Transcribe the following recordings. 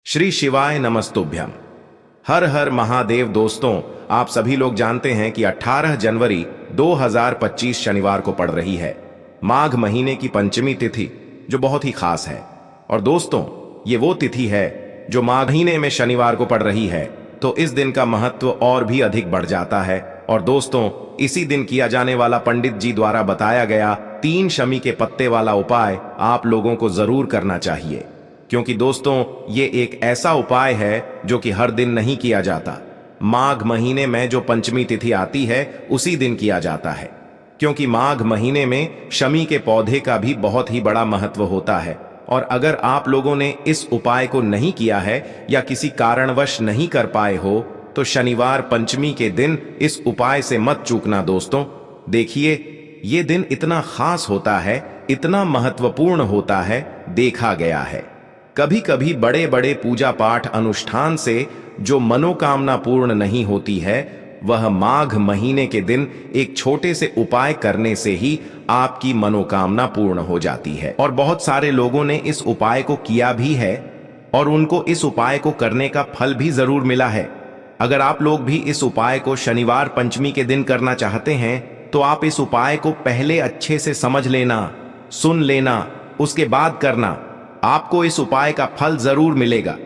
श्री शिवाय नमस्तुभ्यम। हर हर महादेव। दोस्तों, आप सभी लोग जानते हैं कि 18 जनवरी 2025 शनिवार को पड़ रही है माघ महीने की पंचमी तिथि, जो बहुत ही खास है। और दोस्तों, ये वो तिथि है जो माघ महीने में शनिवार को पड़ रही है, तो इस दिन का महत्व और भी अधिक बढ़ जाता है। और दोस्तों, इसी दिन किया जाने वाला पंडित जी द्वारा बताया गया 3 शमी के पत्ते वाला उपाय आप लोगों को जरूर करना चाहिए, क्योंकि दोस्तों ये एक ऐसा उपाय है जो कि हर दिन नहीं किया जाता। माघ महीने में जो पंचमी तिथि आती है उसी दिन किया जाता है, क्योंकि माघ महीने में शमी के पौधे का भी बहुत ही बड़ा महत्व होता है। और अगर आप लोगों ने इस उपाय को नहीं किया है या किसी कारणवश नहीं कर पाए हो, तो शनिवार पंचमी के दिन इस उपाय से मत चूकना दोस्तों। देखिए, ये दिन इतना खास होता है, इतना महत्वपूर्ण होता है, देखा गया है कभी कभी बड़े बड़े पूजा पाठ अनुष्ठान से जो मनोकामना पूर्ण नहीं होती है, वह माघ महीने के दिन एक छोटे से उपाय करने से ही आपकी मनोकामना पूर्ण हो जाती है। और बहुत सारे लोगों ने इस उपाय को किया भी है और उनको इस उपाय को करने का फल भी जरूर मिला है। अगर आप लोग भी इस उपाय को शनिवार पंचमी के दिन करना चाहते हैं, तो आप इस उपाय को पहले अच्छे से समझ लेना, सुन लेना, उसके बाद करना। आपको इस उपाय का फल जरूर मिलेगा।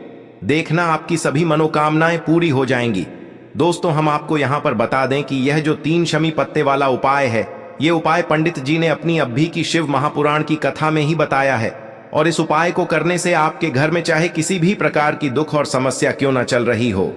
देखना, आपकी सभी मनोकामनाएं पूरी हो जाएंगी। दोस्तों, हम आपको यहां पर बता दें कि यह जो 3 शमी पत्ते वाला उपाय है, यह उपाय पंडित जी ने अपनी अभी की शिव महापुराण की कथा में ही बताया है। और इस उपाय को करने से आपके घर में चाहे किसी भी प्रकार की दुख और समस्या क्यों न चल रही हो,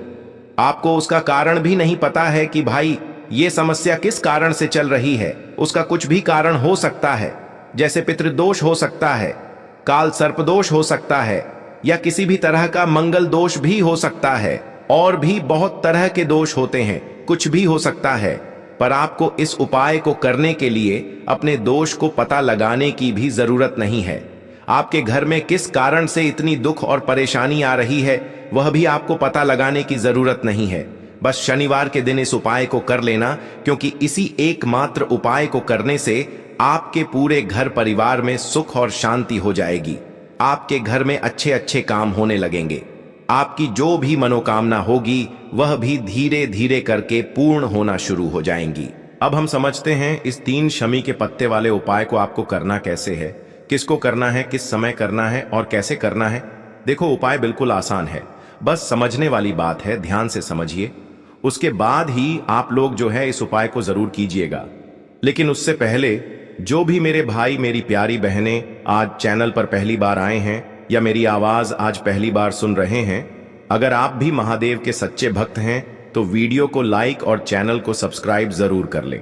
आपको उसका कारण भी नहीं पता है कि भाई ये समस्या किस कारण से चल रही है, उसका कुछ भी कारण हो सकता है। जैसे पितृदोष हो सकता है, काल सर्पदोष हो सकता है, या किसी भी तरह का मंगल दोष भी हो सकता है, और भी बहुत तरह के दोष होते हैं, कुछ भी हो सकता है। पर आपको इस उपाय को करने के लिए अपने दोष को पता लगाने की भी जरूरत नहीं है। आपके घर में किस कारण से इतनी दुख और परेशानी आ रही है, वह भी आपको पता लगाने की जरूरत नहीं है। बस शनिवार के दिन इस उपाय को कर लेना, क्योंकि इसी एकमात्र उपाय को करने से आपके पूरे घर परिवार में सुख और शांति हो जाएगी। आपके घर में अच्छे अच्छे काम होने लगेंगे। आपकी जो भी मनोकामना होगी वह भी धीरे धीरे करके पूर्ण होना शुरू हो जाएंगी। अब हम समझते हैं इस 3 शमी के पत्ते वाले उपाय को आपको करना कैसे है, किसको करना है, किस समय करना है और कैसे करना है। देखो, उपाय बिल्कुल आसान है, बस समझने वाली बात है, ध्यान से समझिए। उसके बाद ही आप लोग जो है इस उपाय को जरूर कीजिएगा। लेकिन उससे पहले जो भी मेरे भाई मेरी प्यारी बहनें आज चैनल पर पहली बार आए हैं या मेरी आवाज आज पहली बार सुन रहे हैं, अगर आप भी महादेव के सच्चे भक्त हैं तो वीडियो को लाइक और चैनल को सब्सक्राइब जरूर कर लें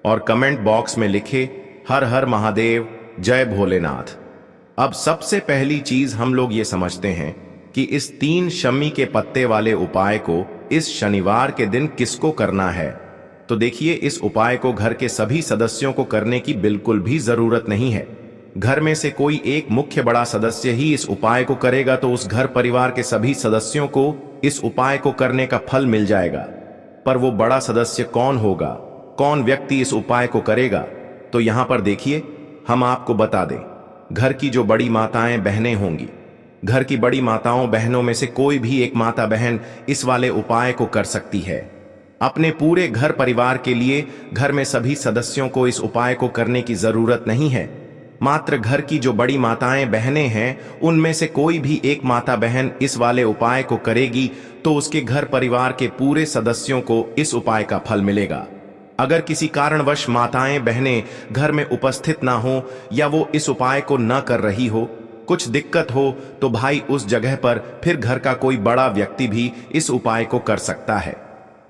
और कमेंट बॉक्स में लिखे हर हर महादेव, जय भोलेनाथ। अब सबसे पहली चीज हम लोग ये समझते हैं कि इस 3 शमी के पत्ते वाले उपाय को इस शनिवार के दिन किसको करना है। तो देखिए, इस उपाय को घर के सभी सदस्यों को करने की बिल्कुल भी जरूरत नहीं है। घर में से कोई एक मुख्य बड़ा सदस्य ही इस उपाय को करेगा तो उस घर परिवार के सभी सदस्यों को इस उपाय को करने का फल मिल जाएगा। पर वो बड़ा सदस्य कौन होगा, कौन व्यक्ति इस उपाय को करेगा, तो यहां पर देखिए, हम आपको बता दें, घर की जो बड़ी माताएं बहनें होंगी, घर की बड़ी माताओं बहनों में से कोई भी एक माता बहन इस वाले उपाय को कर सकती है। अपने पूरे घर परिवार के लिए घर में सभी सदस्यों को इस उपाय को करने की जरूरत नहीं है। मात्र घर की जो बड़ी माताएं बहनें हैं, उनमें से कोई भी एक माता बहन इस वाले उपाय को करेगी तो उसके घर परिवार के पूरे सदस्यों को इस उपाय का फल मिलेगा। अगर किसी कारणवश माताएं बहनें घर में उपस्थित ना हो या वो इस उपाय को न कर रही हो, कुछ दिक्कत हो, तो भाई उस जगह पर फिर घर का कोई बड़ा व्यक्ति भी इस उपाय को कर सकता है।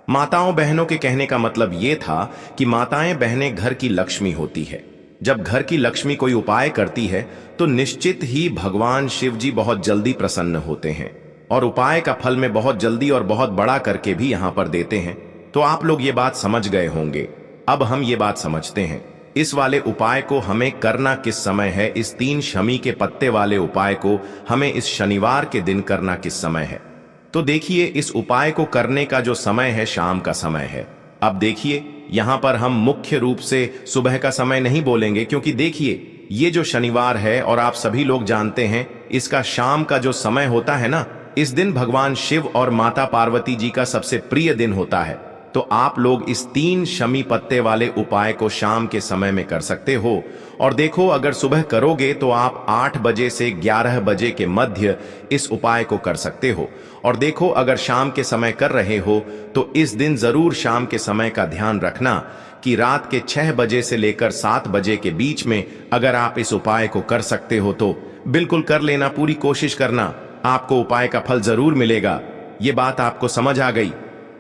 माताओं बहनों के कहने का मतलब ये था कि माताएं बहनें घर की लक्ष्मी होती है। जब घर की लक्ष्मी कोई उपाय करती है तो निश्चित ही भगवान शिव जी बहुत जल्दी प्रसन्न होते हैं और उपाय का फल में बहुत जल्दी और बहुत बड़ा करके भी यहां पर देते हैं। तो आप लोग ये बात समझ गए होंगे। अब हम ये बात समझते हैं, इस वाले उपाय को हमें करना किस समय है। इस 3 शमी के पत्ते वाले उपाय को हमें इस शनिवार के दिन करना किस समय है। तो देखिए, इस उपाय को करने का जो समय है, शाम का समय है। अब देखिए, यहां पर हम मुख्य रूप से सुबह का समय नहीं बोलेंगे, क्योंकि देखिए, ये जो शनिवार है और आप सभी लोग जानते हैं, इसका शाम का जो समय होता है ना, इस दिन भगवान शिव और माता पार्वती जी का सबसे प्रिय दिन होता है। तो आप लोग इस 3 शमी पत्ते वाले उपाय को शाम के समय में कर सकते हो। और देखो, अगर सुबह करोगे तो आप 8 बजे से 11 बजे के मध्य इस उपाय को कर सकते हो। और देखो, अगर शाम के समय कर रहे हो तो इस दिन जरूर शाम के समय का ध्यान रखना कि रात के 6 बजे से लेकर 7 बजे के बीच में अगर आप इस उपाय को कर सकते हो तो बिल्कुल कर लेना, पूरी कोशिश करना, आपको उपाय का फल जरूर मिलेगा। ये बात आपको समझ आ गई।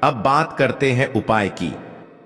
अब बात करते हैं उपाय की।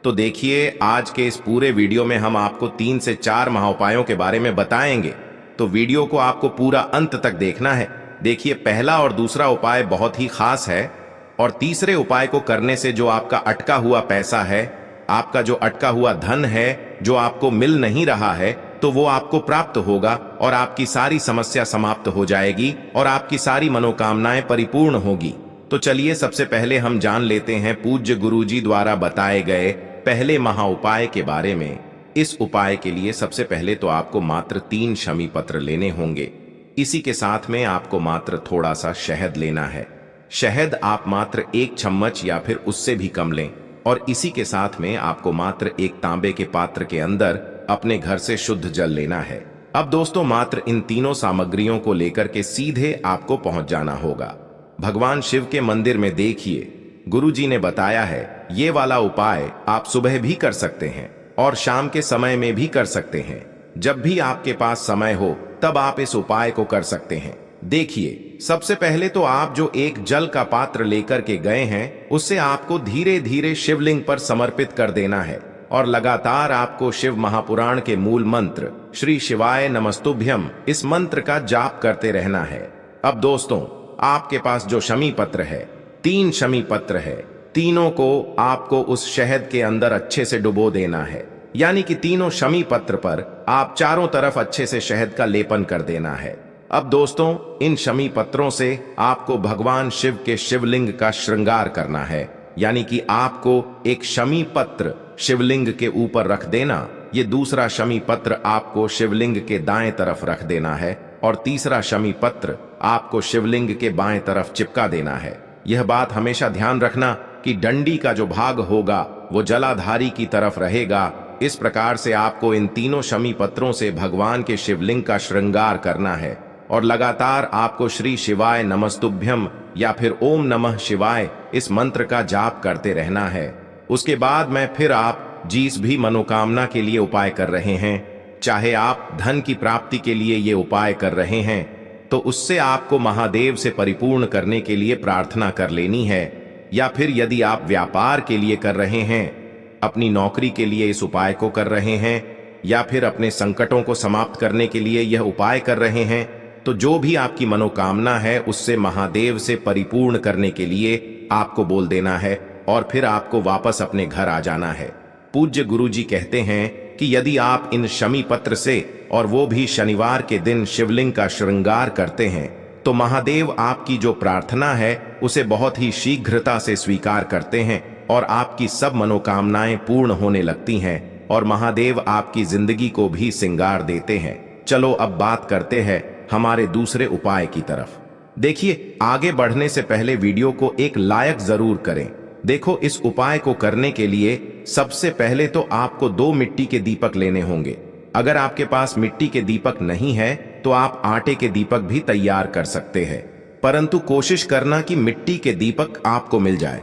तो देखिए, आज के इस पूरे वीडियो में हम आपको 3 से 4 महाउपायों के बारे में बताएंगे, तो वीडियो को आपको पूरा अंत तक देखना है। देखिए, पहला और दूसरा उपाय बहुत ही खास है, और तीसरे उपाय को करने से जो आपका अटका हुआ पैसा है, आपका जो अटका हुआ धन है, जो आपको मिल नहीं रहा है, तो वो आपको प्राप्त होगा और आपकी सारी समस्या समाप्त हो जाएगी और आपकी सारी मनोकामनाएं परिपूर्ण होगी। तो चलिए, सबसे पहले हम जान लेते हैं पूज्य गुरुजी द्वारा बताए गए पहले महाउपाय के बारे में। इस उपाय के लिए सबसे पहले तो आपको मात्र 3 शमी पत्र लेने होंगे। इसी के साथ में आपको मात्र थोड़ा सा शहद लेना है। शहद आप मात्र 1 चम्मच या फिर उससे भी कम लें। और इसी के साथ में आपको मात्र एक तांबे के पात्र के अंदर अपने घर से शुद्ध जल लेना है। अब दोस्तों, मात्र इन तीनों सामग्रियों को लेकर के सीधे आपको पहुंच जाना होगा भगवान शिव के मंदिर में। देखिए, गुरुजी ने बताया है ये वाला उपाय आप सुबह भी कर सकते हैं और शाम के समय में भी कर सकते हैं। जब भी आपके पास समय हो तब आप इस उपाय को कर सकते हैं। देखिए, सबसे पहले तो आप जो एक जल का पात्र लेकर के गए हैं उससे आपको धीरे धीरे शिवलिंग पर समर्पित कर देना है और लगातार आपको शिव महापुराण के मूल मंत्र श्री शिवाय नमस्तुभ्यम इस मंत्र का जाप करते रहना है। अब दोस्तों, आपके पास जो शमी पत्र है, 3 शमी पत्र है, तीनों को आपको उस शहद के अंदर अच्छे से डुबो देना है। यानी कि तीनों शमी पत्र पर आप चारों तरफ अच्छे से शहद का लेपन कर देना है। अब दोस्तों, इन शमी पत्रों से आपको भगवान शिव के शिवलिंग का श्रृंगार करना है। यानी कि आपको एक शमी पत्र शिवलिंग के ऊपर रख देना, ये दूसरा शमी पत्र आपको शिवलिंग के दाएं तरफ रख देना है और तीसरा शमी पत्र आपको शिवलिंग के बाएं तरफ चिपका देना है। यह बात हमेशा ध्यान रखना कि डंडी का जो भाग होगा वो जलाधारी की तरफ रहेगा। इस प्रकार से आपको इन तीनों शमी पत्रों से भगवान के शिवलिंग का श्रृंगार करना है और लगातार आपको श्री शिवाय नमस्तुभ्यम या फिर ओम नमः शिवाय इस मंत्र का जाप करते रहना है। उसके बाद में फिर आप जिस भी मनोकामना के लिए उपाय कर रहे हैं, चाहे आप धन की प्राप्ति के लिए ये उपाय कर रहे हैं, तो उससे आपको महादेव से परिपूर्ण करने के लिए प्रार्थना कर लेनी है। या फिर यदि आप व्यापार के लिए कर रहे हैं, अपनी नौकरी के लिए इस उपाय को कर रहे हैं, या फिर अपने संकटों को समाप्त करने के लिए यह उपाय कर रहे हैं, तो जो भी आपकी मनोकामना है उससे महादेव से परिपूर्ण करने के लिए आपको बोल देना है और फिर आपको वापस अपने घर आ जाना है। पूज्य गुरुजी कहते हैं कि यदि आप इन शमी पत्र से और वो भी शनिवार के दिन शिवलिंग का श्रृंगार करते हैं तो महादेव आपकी जो प्रार्थना है उसे बहुत ही शीघ्रता से स्वीकार करते हैं और आपकी सब मनोकामनाएं पूर्ण होने लगती हैं और महादेव आपकी जिंदगी को भी सिंगार देते हैं। चलो अब बात करते हैं हमारे दूसरे उपाय की तरफ। देखिए, आगे बढ़ने से पहले वीडियो को एक लाइक जरूर करें। देखो, इस उपाय को करने के लिए सबसे पहले तो आपको 2 मिट्टी के दीपक लेने होंगे। अगर आपके पास मिट्टी के दीपक नहीं है तो आप आटे के दीपक भी तैयार कर सकते हैं, परंतु कोशिश करना कि मिट्टी के दीपक आपको मिल जाए।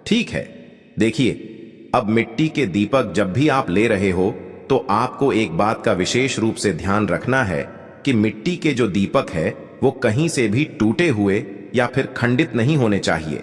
ठीक है। देखिए, अब मिट्टी के दीपक जब भी आप ले रहे हो तो आपको एक बात का विशेष रूप से ध्यान रखना है कि मिट्टी के जो दीपक है वो कहीं से भी टूटे हुए या फिर खंडित नहीं होने चाहिए।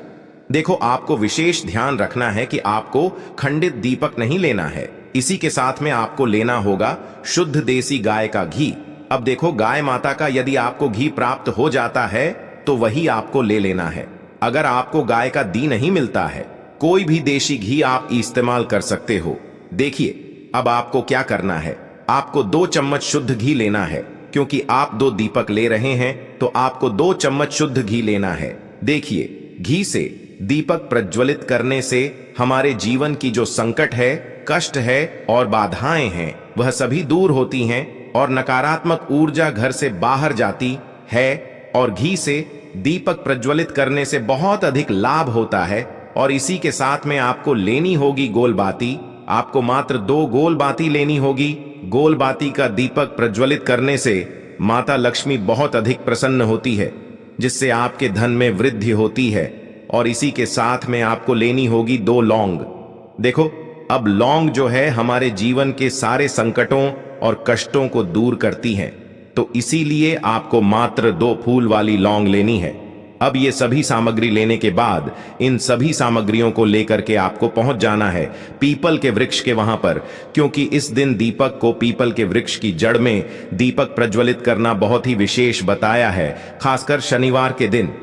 देखो, आपको विशेष ध्यान रखना है कि आपको खंडित दीपक नहीं लेना है। इसी के साथ में आपको लेना होगा शुद्ध देसी गाय का घी। अब देखो, गाय माता का यदि आपको घी प्राप्त हो जाता है तो वही आपको ले लेना है। अगर आपको गाय का घी नहीं मिलता है, कोई भी देशी घी आप इस्तेमाल कर सकते हो। देखिए, अब आपको क्या करना है, आपको 2 चम्मच शुद्ध घी लेना है। क्योंकि आप 2 दीपक ले रहे हैं तो आपको 2 चम्मच शुद्ध घी लेना है। देखिए, घी से दीपक प्रज्वलित करने से हमारे जीवन की जो संकट है, कष्ट है और बाधाएं हैं वह सभी दूर होती हैं और नकारात्मक ऊर्जा घर से बाहर जाती है और घी से दीपक प्रज्वलित करने से बहुत अधिक लाभ होता है। और इसी के साथ में आपको लेनी होगी गोल बाती। आपको मात्र 2 गोल बाती लेनी होगी। गोल बाती का दीपक प्रज्वलित करने से माता लक्ष्मी बहुत अधिक प्रसन्न होती है, जिससे आपके धन में वृद्धि होती है। और इसी के साथ में आपको लेनी होगी 2 लौंग। देखो, अब लौंग जो है हमारे जीवन के सारे संकटों और कष्टों को दूर करती हैं, तो इसीलिए आपको मात्र 2 फूल वाली लौंग लेनी है। अब ये सभी सामग्री लेने के बाद इन सभी सामग्रियों को लेकर के आपको पहुंच जाना है पीपल के वृक्ष के वहां पर, क्योंकि इस दिन दीपक को पीपल के वृक्ष की जड़ में दीपक प्रज्वलित करना बहुत ही विशेष बताया है, खासकर शनिवार के दिन।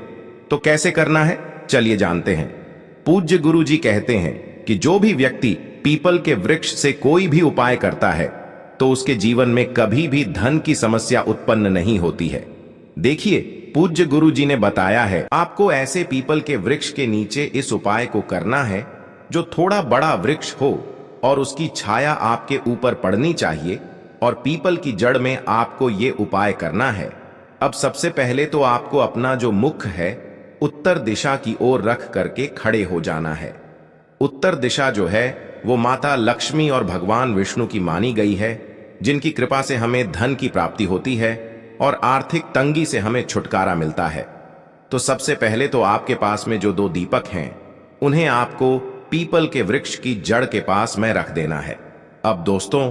तो कैसे करना है, चलिए जानते हैं। पूज्य गुरु जी कहते हैं कि जो भी व्यक्ति पीपल के वृक्ष से कोई भी उपाय करता है तो उसके जीवन में कभी भी धन की समस्या उत्पन्न नहीं होती है। देखिए, पूज्य गुरु जी ने बताया है आपको ऐसे पीपल के वृक्ष के नीचे इस उपाय को करना है जो थोड़ा बड़ा वृक्ष हो और उसकी छाया आपके ऊपर पड़नी चाहिए, और पीपल की जड़ में आपको ये उपाय करना है। अब सबसे पहले तो आपको अपना जो मुख है उत्तर दिशा की ओर रख करके खड़े हो जाना है। उत्तर दिशा जो है वो माता लक्ष्मी और भगवान विष्णु की मानी गई है, जिनकी कृपा से हमें धन की प्राप्ति होती है और आर्थिक तंगी से हमें छुटकारा मिलता है। तो सबसे पहले तो आपके पास में जो 2 दीपक हैं उन्हें आपको पीपल के वृक्ष की जड़ के पास में रख देना है। अब दोस्तों,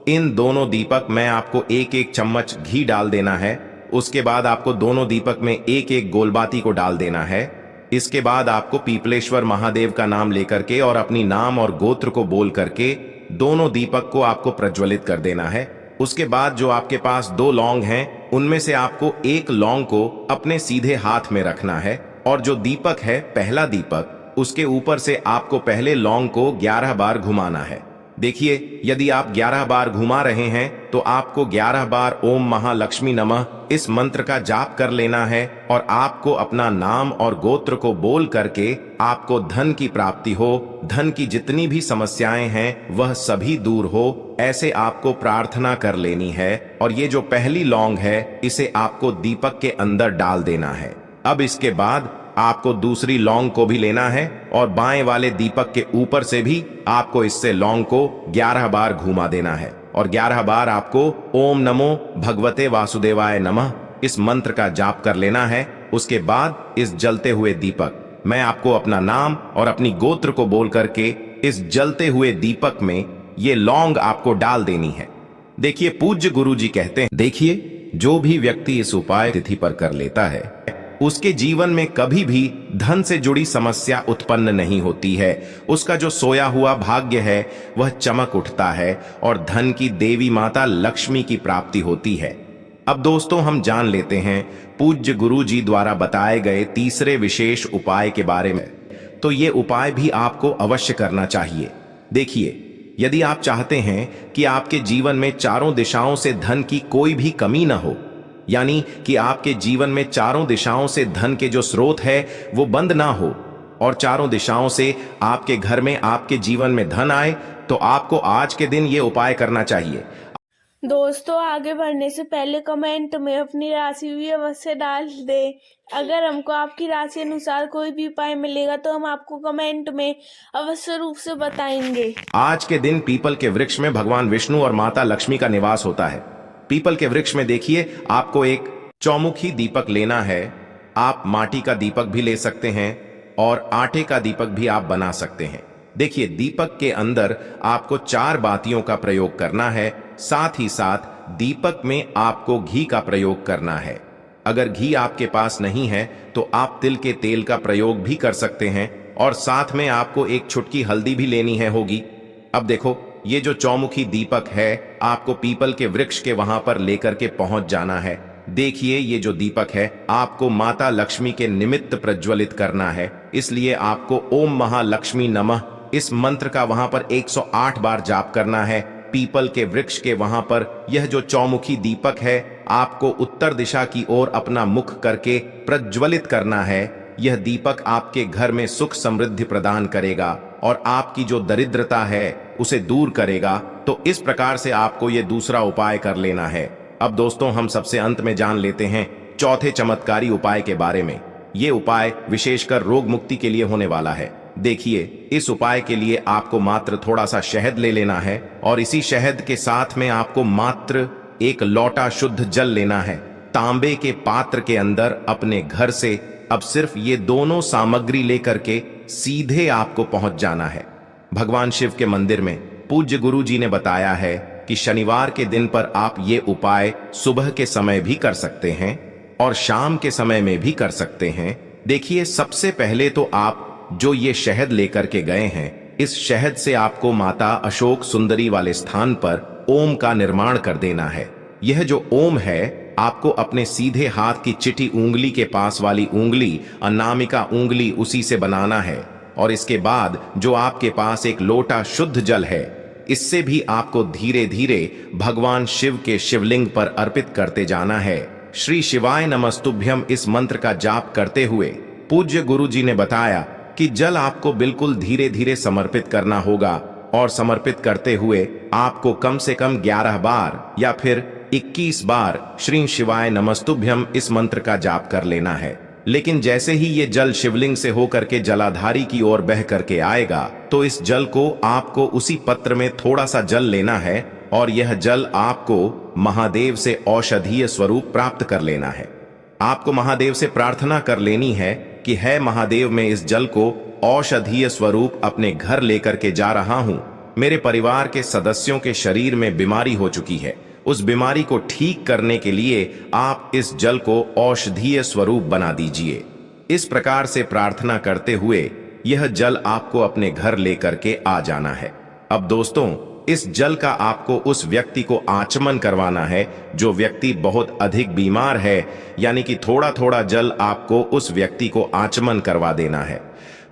इन दोनों दीपक में आपको 1-1 चम्मच घी डाल देना है। उसके बाद आपको दोनों दीपक में 1-1 गोलबाती को डाल देना है। इसके बाद आपको पीपलेश्वर महादेव का नाम लेकर के और अपनी नाम और गोत्र को बोल करके दोनों दीपक को आपको प्रज्वलित कर देना है। उसके बाद जो आपके पास 2 लौंग हैं उनमें से आपको 1 लौंग को अपने सीधे हाथ में रखना है, और जो दीपक है पहला दीपक, उसके ऊपर से आपको पहले लौंग को 11 बार घुमाना है। देखिए, यदि आप 11 बार घुमा रहे हैं तो आपको 11 बार ओम महालक्ष्मी नमः इस मंत्र का जाप कर लेना है, और आपको अपना नाम और गोत्र को बोल करके आपको धन की प्राप्ति हो, धन की जितनी भी समस्याएं हैं वह सभी दूर हो, ऐसे आपको प्रार्थना कर लेनी है। और ये जो पहली लौंग है इसे आपको दीपक के अंदर डाल देना है। अब इसके बाद आपको दूसरी लौंग को भी लेना है और बाएं वाले दीपक के ऊपर से भी आपको इससे लौंग को 11 बार घुमा देना है, और 11 बार आपको ओम नमो भगवते वासुदेवाय नमः इस मंत्र का जाप कर लेना है। उसके बाद इस जलते हुए दीपक मैं आपको अपना नाम और अपनी गोत्र को बोल करके इस जलते हुए दीपक में ये लौंग आपको डाल देनी है। देखिए, पूज्य गुरु जी कहते हैं, देखिए, जो भी व्यक्ति इस उपाय तिथि पर कर लेता है उसके जीवन में कभी भी धन से जुड़ी समस्या उत्पन्न नहीं होती है। उसका जो सोया हुआ भाग्य है वह चमक उठता है और धन की देवी माता लक्ष्मी की प्राप्ति होती है। अब दोस्तों, हम जान लेते हैं पूज्य गुरु जी द्वारा बताए गए तीसरे विशेष उपाय के बारे में। तो ये उपाय भी आपको अवश्य करना चाहिए। देखिए, यदि आप चाहते हैं कि आपके जीवन में चारों दिशाओं से धन की कोई भी कमी न हो, यानी कि आपके जीवन में चारों दिशाओं से धन के जो स्रोत है वो बंद ना हो और चारों दिशाओं से आपके घर में, आपके जीवन में धन आए, तो आपको आज के दिन ये उपाय करना चाहिए। दोस्तों, आगे बढ़ने से पहले कमेंट में अपनी राशि भी अवश्य डाल दें। अगर हमको आपकी राशि अनुसार कोई भी उपाय मिलेगा तो हम आपको कमेंट में अवश्य रूप से बताएंगे। आज के दिन पीपल के वृक्ष में भगवान विष्णु और माता लक्ष्मी का निवास होता है। पीपल के वृक्ष में देखिए, आपको एक चौमुखी दीपक लेना है। आप माटी का दीपक भी ले सकते हैं और आटे का दीपक भी आप बना सकते हैं। देखिए, दीपक के अंदर आपको 4 बातियों का प्रयोग करना है। साथ ही साथ दीपक में आपको घी का प्रयोग करना है। अगर घी आपके पास नहीं है तो आप तिल के तेल का प्रयोग भी कर सकते हैं, और साथ में आपको एक चुटकी हल्दी भी लेनी है होगी। अब देखो, ये जो चौमुखी दीपक है आपको पीपल के वृक्ष के वहां पर लेकर के पहुंच जाना है। देखिए, ये जो दीपक है आपको माता लक्ष्मी के निमित्त प्रज्वलित करना है, इसलिए आपको ओम महालक्ष्मी नमः इस मंत्र का वहां पर 108 बार जाप करना है। पीपल के वृक्ष के वहां पर यह जो चौमुखी दीपक है आपको उत्तर दिशा की ओर अपना मुख करके प्रज्वलित करना है। यह दीपक आपके घर में सुख समृद्धि प्रदान करेगा और आपकी जो दरिद्रता है उसे दूर करेगा। तो इस प्रकार से आपको यह दूसरा उपाय कर लेना है। अब दोस्तों, हम सबसे अंत में जान लेते हैं चौथे चमत्कारी उपाय के बारे में। ये उपाय विशेषकर रोग मुक्ति के लिए होने वाला है। देखिए, इस उपाय के लिए आपको मात्र थोड़ा सा शहद ले लेना है और इसी शहद के साथ में आपको मात्र एक लोटा शुद्ध जल लेना है। तांबे के पात्र के अंदर अपने घर से अब सिर्फ ये दोनों सामग्री लेकर के सीधे आपको पहुंच जाना है भगवान शिव के मंदिर में। पूज्य गुरु जी ने बताया है कि शनिवार के दिन पर आप ये उपाय सुबह के समय भी कर सकते हैं और शाम के समय में भी कर सकते हैं। देखिए, सबसे पहले तो आप जो ये शहद लेकर के गए हैं, इस शहद से आपको माता अशोक सुंदरी वाले स्थान पर ओम का निर्माण कर देना है। यह जो ओम है, आपको अपने सीधे हाथ की चिटी उंगली के पास वाली उंगली, अनामिका उंगली, उसी से बनाना है। और इसके बाद जो आपके पास एक लोटा शुद्ध जल है, इससे भी आपको धीरे धीरे भगवान शिव के शिवलिंग पर अर्पित करते जाना है। श्री शिवाय नमस्तुभ्यम इस मंत्र का जाप करते हुए पूज्य गुरु जी ने बताया कि जल आपको बिल्कुल धीरे धीरे समर्पित करना होगा और समर्पित करते हुए आपको कम से कम 11 बार या फिर 21 बार श्री शिवाय नमस्तुभ्यम इस मंत्र का जाप कर लेना है। लेकिन जैसे ही ये जल शिवलिंग से होकर के जलाधारी की ओर बह करके आएगा, तो इस जल को आपको उसी पत्र में थोड़ा सा जल लेना है और यह जल आपको महादेव से औषधीय स्वरूप प्राप्त कर लेना है। आपको महादेव से प्रार्थना कर लेनी है कि है महादेव, मैं इस जल को औषधीय स्वरूप अपने घर लेकर के जा रहा हूं। मेरे परिवार के सदस्यों के शरीर में बीमारी हो चुकी है, उस बीमारी को ठीक करने के लिए आप इस जल को औषधीय स्वरूप बना दीजिए। इस प्रकार से प्रार्थना करते हुए यह जल आपको अपने घर लेकर के आ जाना है। अब दोस्तों, इस जल का आपको उस व्यक्ति को आचमन करवाना है जो व्यक्ति बहुत अधिक बीमार है, यानी कि थोड़ा थोड़ा जल आपको उस व्यक्ति को आचमन करवा देना है।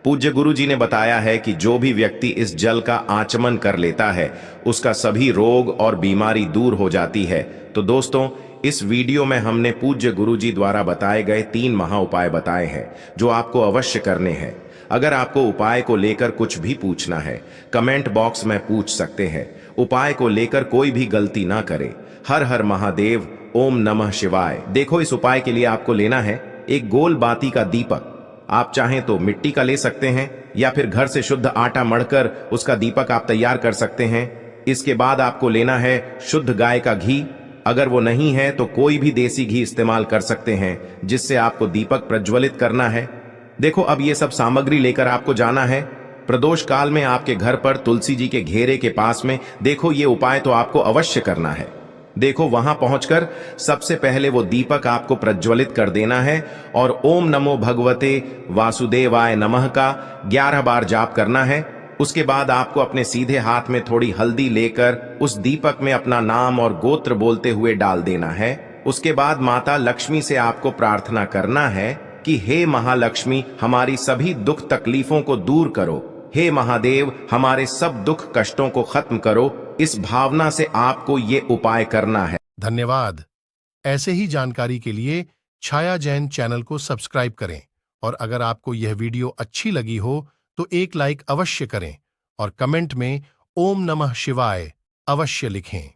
पूज्य गुरु जी ने बताया है कि जो भी व्यक्ति इस जल का आचमन कर लेता है, उसका सभी रोग और बीमारी दूर हो जाती है। तो दोस्तों, इस वीडियो में हमने पूज्य गुरु जी द्वारा बताए गए 3 महा उपाय बताए हैं जो आपको अवश्य करने हैं। अगर आपको उपाय को लेकर कुछ भी पूछना है, कमेंट बॉक्स में पूछ सकते हैं। उपाय को लेकर कोई भी गलती ना करे। हर हर महादेव, ओम नमः शिवाय। देखो, इस उपाय के लिए आपको लेना है एक गोल बाती का दीपक। आप चाहें तो मिट्टी का ले सकते हैं या फिर घर से शुद्ध आटा मढ़कर उसका दीपक आप तैयार कर सकते हैं। इसके बाद आपको लेना है शुद्ध गाय का घी। अगर वो नहीं है तो कोई भी देसी घी इस्तेमाल कर सकते हैं, जिससे आपको दीपक प्रज्वलित करना है। देखो, अब ये सब सामग्री लेकर आपको जाना है प्रदोष काल में आपके घर पर तुलसी जी के घेरे के पास में। देखो, ये उपाय तो आपको अवश्य करना है। देखो, वहां पहुंचकर सबसे पहले वो दीपक आपको प्रज्वलित कर देना है और ओम नमो भगवते वासुदेवाय नमः का 11 बार जाप करना है। उसके बाद आपको अपने सीधे हाथ में थोड़ी हल्दी लेकर उस दीपक में अपना नाम और गोत्र बोलते हुए डाल देना है। उसके बाद माता लक्ष्मी से आपको प्रार्थना करना है कि हे महालक्ष्मी, हमारी सभी दुख तकलीफों को दूर करो। हे महादेव, हमारे सब दुख कष्टों को खत्म करो। इस भावना से आपको ये उपाय करना है। धन्यवाद। ऐसे ही जानकारी के लिए छाया जैन चैनल को सब्सक्राइब करें और अगर आपको यह वीडियो अच्छी लगी हो तो एक लाइक अवश्य करें और कमेंट में ओम नमः शिवाय अवश्य लिखें।